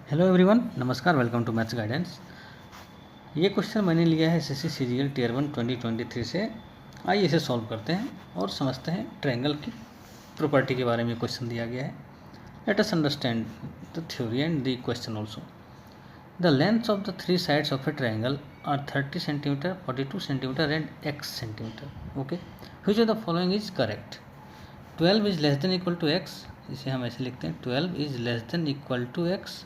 Hello everyone, नमस्कार। Welcome to maths guidance. ये question मैंने लिया है एसएससी सीजीएल टियर 1 2023 से। आइए इसे सॉल्व करते हैं और समझते हैं ट्रायंगल की प्रॉपर्टी के बारे में क्वेश्चन दिया गया है। Let us understand the theory and the question also. The length of the three sides of a triangle are 30 centimetre, 42 centimetre and x centimetre. Okay, which of the following is correct? 12 is less than equal to x, इसे हम ऐसे लिखते हैं 12 is less than equal to x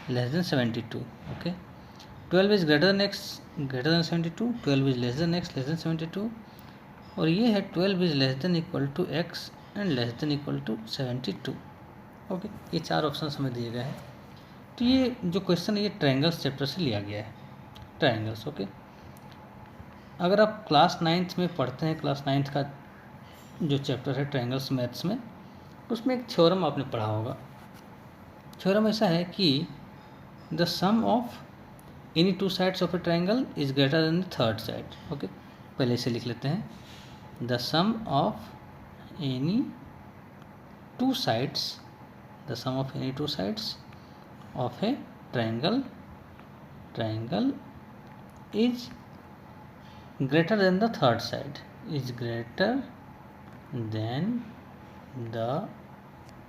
less than 72. Okay, 12 is greater than x greater than 72, 12 is less than x less than 72, और ये है 12 is less than equal to x and less than equal to 72. Okay, ये चार option हमें दिए गए हैं। तो ये जो क्वेश्चन है ये ट्रायंगल्स चैप्टर से लिया गया है। Triangles, okay. अगर आप क्लास 9th में पढ़ते हैं, क्लास 9th का जो चैप्टर है ट्रायंगल्स मैथ्स में, उसमें एक थ्योरम आपने पढ़ा होगा। थ्योरम ऐसा है कि the sum of any two sides of a triangle is greater than the third side. Okay, पहले इसे लिख लेते हैं। the sum of any two sides the sum of any two sides of a triangle is greater than the third side, is greater than the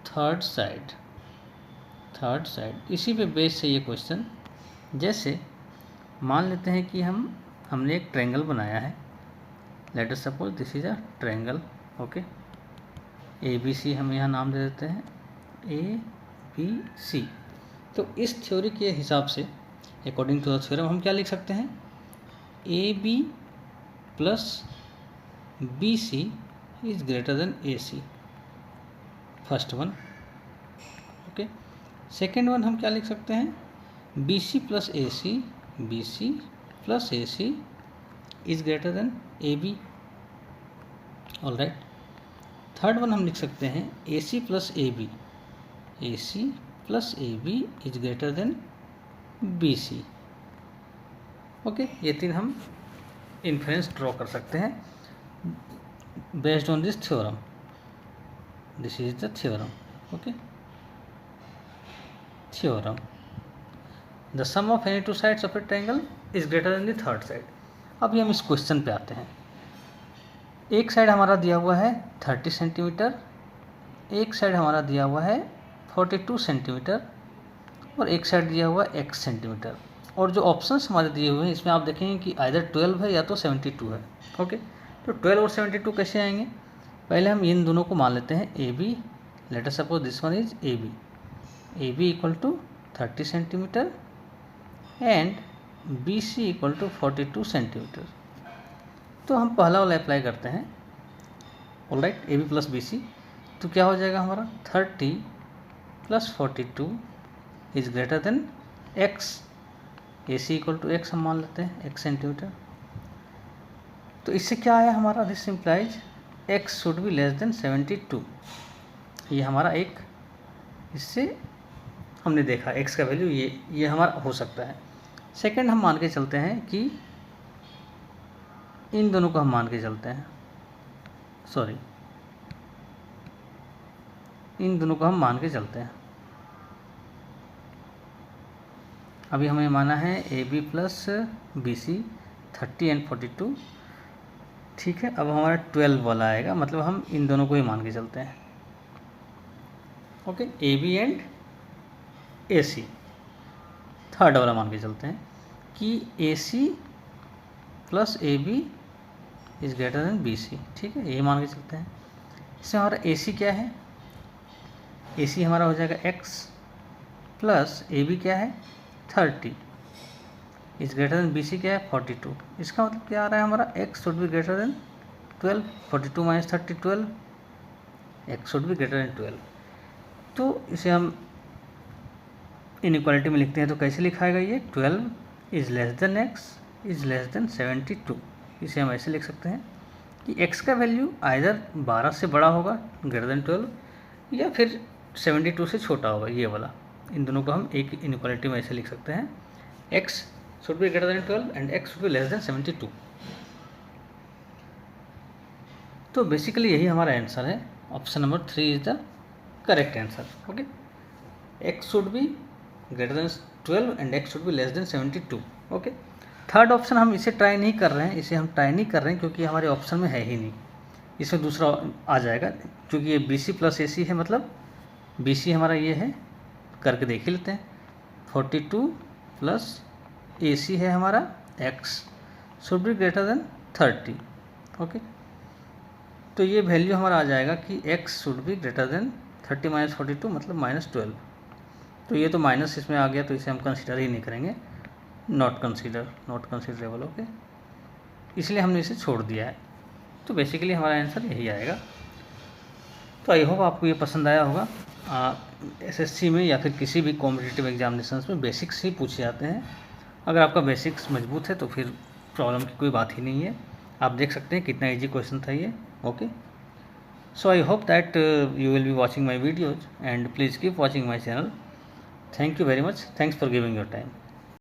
third side। इसी पे base से ये question, जैसे मान लेते हैं कि हमने एक ट्रायंगल बनाया है। Let us suppose this is a triangle. Okay, ABC हम यहाँ नाम दे देते हैं ABC। तो इस थ्योरी के हिसाब से, अकॉर्डिंग टू द थ्योरम, हम क्या लिख सकते हैं? AB plus BC is greater than AC, first one. Okay, second one हम क्या लिख सकते हैं? BC plus AC is greater than AB। All right. Third one हम लिख सकते हैं AC plus AB is greater than BC। Okay, ये तीन हम इन्फरेंस ड्रॉ कर सकते हैं based on this theorem. This is the theorem. Okay, theorem, the sum of any two sides of a triangle is greater then the third side. अभी हम इस question पे आते हैं। एक साइड हमारा दिया हुआ है 30 सेंटीमीटर, एक साइड हमारा दिया हुआ है 42 सेंटीमीटर, और एक साइड दिया हुआ है x सेंटीमीटर। और जो ऑप्शंस हमारे दिए हुए हैं इसमें आप देखेंगे कि आइदर 12 है या तो 72 है। ओके, तो 12 और 72 कैसे आएंगे? पहले हम इन दोनों को मान लेते हैं AB। Let us suppose this one is AB equal to 30 centimetre and BC equal to 42 centimetre. तो हम पहला वाला अप्लाई करते हैं। All right, AB plus BC, तो क्या हो जाएगा हमारा? 30 plus 42 is greater than x। AC equal to x हम मान लेते हैं, x सेंटीमीटर। तो इससे क्या आया हमारा? This implies x should be less than 72। ये हमारा एक, इससे हमने देखा x का वैल्यू ये हमारा हो सकता है। सेकंड हम मान के चलते हैं कि इन दोनों को हम मान के चलते हैं, इन दोनों को हम मान के चलते हैं। अभी हमें माना है AB प्लस BC 30 एंड 42। ठीक है, अब हमारा 12 वाला आएगा, मतलब हम इन दोनों को ही मान के चलते हैं। Okay, AB and AC, third वाला मान के चलते हैं कि AC plus AB is greater than BC। ठीक है, ये मान के चलते हैं। इससे हमारा AC क्या है? AC हमारा हो जाएगा x प्लस AB क्या है? 30 इज ग्रेटर देन BC क्या है? 42। इसका मतलब क्या आ रहा है हमारा? x should be greater than 12। 42 minus 30 12, x should be greater than 12। तो इसे हम इनइक्वालिटी में लिखते हैं तो कैसे लिखाएगा ये? 12 is less then x is less then 72। इसे हम ऐसे लिख सकते हैं कि x का वैल्यू आइदर 12 से बड़ा होगा, ग्रेटर देन 12, या फिर 72 से छोटा होगा, ये वाला। इन दोनों को हम एक इनइक्वालिटी में ऐसे लिख सकते हैं, x should be greater than 12 and x should be less than 72। तो बेसिकली यही हमारा आंसर है। Option number 3 is the correct answer. Okay, x should be greater than 12 and x should be less than 72। Okay, third option हम इसे try नहीं कर रहे हैं, इसे हम ट्राई नहीं कर रहे हैं क्योंकि हमारे ऑप्शन में है ही नहीं। इसमें दूसरा आ जाएगा क्योंकि ये BC प्लस AC है, मतलब BC हमारा ये है, करके देख ही लेते हैं। 42 प्लस AC है हमारा x should be greater than 30। Okay, तो ये वैल्यू हमारा आ जाएगा कि x should be greater than 30 minus 42 मतलब -12। तो ये तो माइनस इसमें आ गया, तो इसे हम कंसिडर ही नहीं करेंगे, नॉट कंसिडरेबल। ओके, इसलिए हमने इसे छोड़ दिया है। तो बेसिकली हमारा आंसर यही आएगा। तो आई होप आपको ये पसंद आया होगा। SSC में या फिर किसी भी कॉम्पिटिटिव एग्जामिनेशंस में बेसिक्स ही पूछे जाते हैं। अगर आपका बेसिक्स मजबूत है तो फिर प्रॉब्लम की कोई बात ही नहीं है। आप देख सकते हैं कितना इजी क्वेश्चन था ये। Okay, so I hope that you will be watching my videos and please keep watching my channel. Thank you very much. Thanks for giving your time.